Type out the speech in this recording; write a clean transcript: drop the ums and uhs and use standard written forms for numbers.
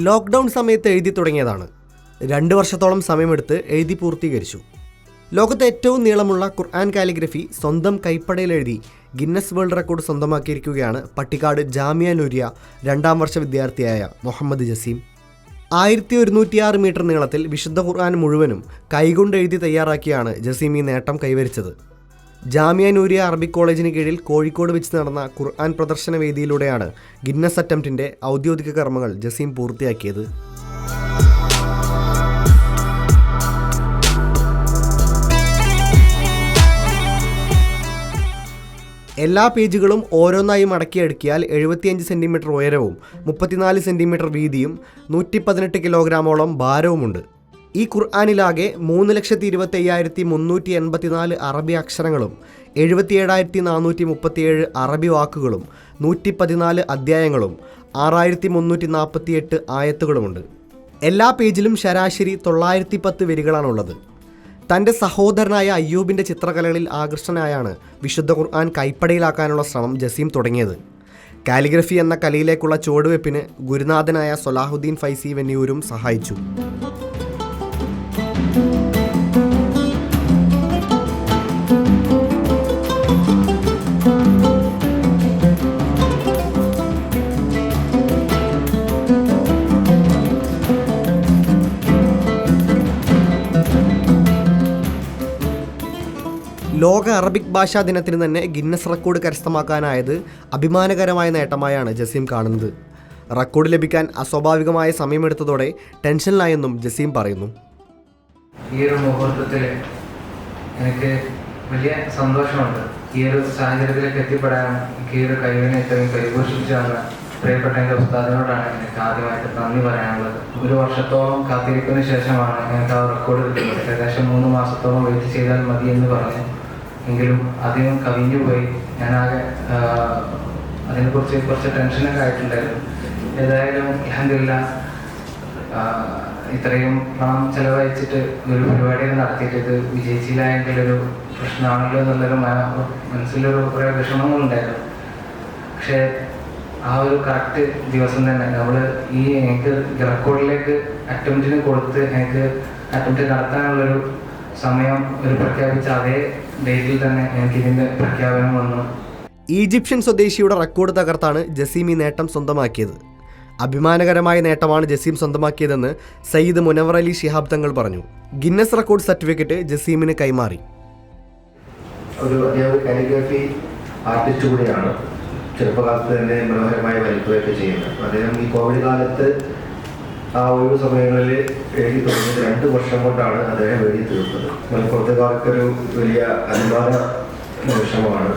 Lockdown സമയത്ത് എഴുതി തുടങ്ങിയതാണ്. 2 വർഷത്തോളം സമയമെടുത്ത് എഴുതി പൂർത്തീകരിച്ചു. ലോകത്തെ ഏറ്റവും നീളമുള്ള ഖുർആൻ കാലിഗ്രഫി സ്വന്തം കൈപ്പടയിൽ എഴുതി ഗിന്നസ് വേൾഡ് റെക്കോർഡ് സ്വന്തമാക്കിയിരിക്കുകയാണ് പട്ടിക്കാട് ജാമിയ നൂരിയ 2ാം വർഷ വിദ്യാർത്ഥിയായ മുഹമ്മദ് ജസീം. 1106 മീറ്റർ നീളത്തിൽ വിശുദ്ധ ഖുർആൻ മുഴുവനും കൈകൊണ്ട് എഴുതി തയ്യാറാക്കിയാണ് ജസീം ഈ നേട്ടം കൈവരിച്ചത്. ജാമിയ നൂരിയ അറബിക് കോളേജിന് കീഴിൽ കോഴിക്കോട് വെച്ച് നടന്ന ഖുർആൻ പ്രദർശന വേദിയിലൂടെയാണ് ഗിന്നസ് അറ്റംപ്റ്റിൻ്റെ ഔദ്യോഗിക കർമ്മങ്ങൾ ജസീം പൂർത്തിയാക്കിയത്. എല്ലാ പേജുകളും ഓരോന്നായി മടക്കിയടുക്കിയാൽ 75 സെൻറ്റിമീറ്റർ ഉയരവും 34 സെൻറ്റിമീറ്റർ വീതിയും 118 കിലോഗ്രാമോളം ഭാരവുമുണ്ട്. ഈ ഖുർആനിലാകെ 3,25,384 അറബി അക്ഷരങ്ങളും 77,437 അറബി വാക്കുകളും 114 അധ്യായങ്ങളും 6,348 ആയത്തുകളുമുണ്ട്. എല്ലാ പേജിലും ശരാശരി 910 വരികളാണുള്ളത്. തൻ്റെ സഹോദരനായ അയ്യൂബിൻ്റെ ചിത്രകലകളിൽ ആകർഷനായാണ് വിശുദ്ധ ഖുർആൻ കൈപ്പടയിലാക്കാനുള്ള ശ്രമം ജസീം തുടങ്ങിയത്. കാലിഗ്രഫി എന്ന കലയിലേക്കുള്ള ചുവടുവെപ്പിന് ഗുരുനാഥനായ സൊലാഹുദ്ദീൻ ഫൈസി വെന്നിയൂരും സഹായിച്ചു. ലോക അറബിക് ഭാഷാ ദിനത്തിന് തന്നെ ഗിന്നസ് റെക്കോർഡ് കരസ്ഥമാക്കാനായത് അഭിമാനകരമായ നേട്ടമായാണ് ജസീം കാണുന്നത്. റെക്കോർഡ് ലഭിക്കാൻ അസ്വാഭാവികമായ സമയമെടുത്തതോടെ ടെൻഷനിലായെന്നും ജസീം പറയുന്നു. ഈ ഒരു മുഹൂർത്തത്തിൽ എനിക്ക് വലിയ സന്തോഷമുണ്ട്. ഈ ഒരു സാഹചര്യത്തിലേക്ക് എത്തിപ്പെടാനും ഈ ഒരു കഴിവിനെ ഇത്രയും പരിപോഷിച്ചാണ് പ്രിയപ്പെട്ട എൻ്റെ ഉസ്താദിനോടാണ് എനിക്ക് ആദ്യമായിട്ട് നന്ദി പറയാനുള്ളത്. 1 വർഷത്തോളം കാത്തിരിപ്പിന് ശേഷമാണ് എനിക്ക് ആ റെക്കോർഡ് കിട്ടുന്നത്. ഏകദേശം 3 മാസത്തോളം വെയിറ്റ് ചെയ്താൽ മതി എന്ന് പറഞ്ഞു. എങ്കിലും അധികം കവിഞ്ഞു പോയി. ഞാനാകെ അതിനെക്കുറിച്ച് കുറച്ച് ടെൻഷനൊക്കെ ആയിട്ടുണ്ടായിരുന്നു. ഏതായാലും അൽഹംദുലില്ലാഹ് ഇത്രയും പണം ചെലവഴിച്ചിട്ട് ഒരു പരിപാടിയൊക്കെ നടത്തിയിട്ട് ഇത് വിജയിച്ചില്ല എങ്കിലൊരു പ്രശ്നമാണല്ലോ എന്നുള്ളൊരു മനസ്സിലൊരു കുറേ വിഷമങ്ങളുണ്ടായിരുന്നു. പക്ഷേ ആ ഒരു കറക്റ്റ് ദിവസം തന്നെ നമ്മൾ എനിക്ക് റെക്കോർഡിലേക്ക് അറ്റംപ്റ്റിന് കൊടുത്ത് എനിക്ക് അറ്റംപ്റ്റ് നടത്താനുള്ളൊരു സമയം പ്രഖ്യാപിച്ച അതേ ഡേറ്റിൽ തന്നെ എനിക്കിതിൻ്റെ പ്രഖ്യാപനം വന്നു. ഈജിപ്ഷ്യൻ സ്വദേശിയുടെ റെക്കോർഡ് തകർത്താണ് ജസീം ഈ നേട്ടം സ്വന്തമാക്കിയത്. അഭിമാനകരമായ നേട്ടമാണ് ജസീം സ്വന്തമാക്കിയതെന്ന് സയ്യിദ് മുനവർ അലി ശിഹാബ് തങ്ങൾ പറഞ്ഞു. ഗിന്നസ് റെക്കോർഡ് സർട്ടിഫിക്കറ്റ് ജസീമിന് കൈമാറി. ഒരു അധ്യാപക കാലിഗ്രഫി ആർട്ടിസ്റ്റ് കൂടിയാണ്. ചെറുപ്പകാലത്ത് തന്നെ മനോഹരമായ വരയ്ക്കുകയൊക്കെ ചെയ്യുന്നത്. അദ്ദേഹം ഈ കോവിഡ് കാലത്ത് ആ ഒഴിവ് സമയങ്ങളിൽ എഴുതി തുടങ്ങിയത് 2 വർഷം കൊണ്ടാണ് അദ്ദേഹം എഴുതി തീർത്തത്. മലപ്പുറത്തുകാർക്കൊരു വലിയ അഭിമാന നിമിഷമാണ്.